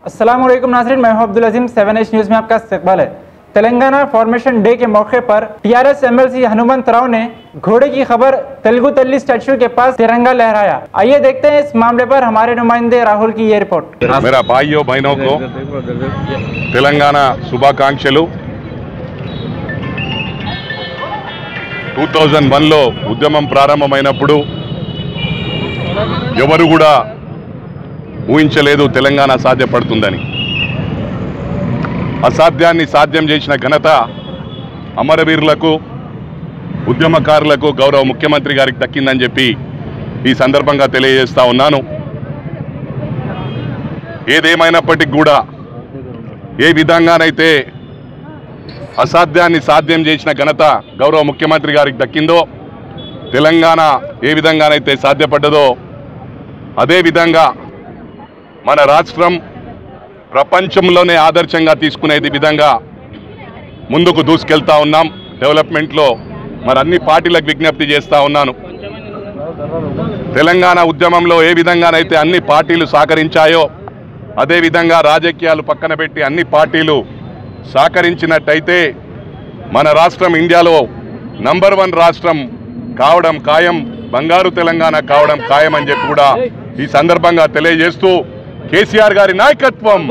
अस्सलामुअलैकुम नाज़रीन, मैं हूं अब्दुल अजीम। 7H न्यूज़ में आपका इस्तकबाल है। तेलंगाना फॉर्मेशन डे के मौके पर टीआरएस एमएलसी हनुमंत राव ने घोड़े की खबर तेलुगु तल्ली स्टैच्यू के पास तिरंगा लहराया। आइए देखते हैं इस मामले पर हमारे नुमाइंदे राहुल की ये रिपोर्ट। मेरा भाइयों बहनों को तेलंगाना शुभाकांक्षलु। 2001 లో ఉద్యమం ప్రారంభమైనప్పుడు ఎవరు కూడా ఊహించలేదు తెలంగాణ సాధ్యపడుతుందని। అసాధ్యాన్ని సాధ్యం చేసిన ఘనత అమరవీరులకు, ఉద్యమకారులకు, గౌరవ ముఖ్యమంత్రి గారికి దక్కిందని చెప్పి ఈ సందర్భంగా తెలియజేస్తా ఉన్నాను। ఏదేమైనప్పటికీ కూడా ఏ విధంగానైతే అసాధ్యాన్ని సాధ్యం చేసిన ఘనత గౌరవ ముఖ్యమంత్రి గారికి దక్కిందో, తెలంగాణ ఏ విధంగానైతే సాధ్యపడ్డదో అదే విధంగా మన రాష్ట్రం ప్రపంచంలోనే ఆదర్శంగా తీసుకునే విధంగా ముందుకు దూసుకెళ్తా ఉన్నాం డెవలప్మెంట్లో। మరి అన్ని పార్టీలకు విజ్ఞప్తి చేస్తా ఉన్నాను, తెలంగాణ ఉద్యమంలో ఏ విధంగానైతే అన్ని పార్టీలు సహకరించాయో అదే విధంగా రాజకీయాలు పక్కన పెట్టి అన్ని పార్టీలు సహకరించినట్టయితే మన రాష్ట్రం ఇండియాలో నంబర్ 1 రాష్ట్రం కావడం ఖాయం, బంగారు తెలంగాణ కావడం ఖాయం అని చెప్పి కూడా ఈ సందర్భంగా తెలియజేస్తూ కేసీఆర్ గారి నాయకత్వం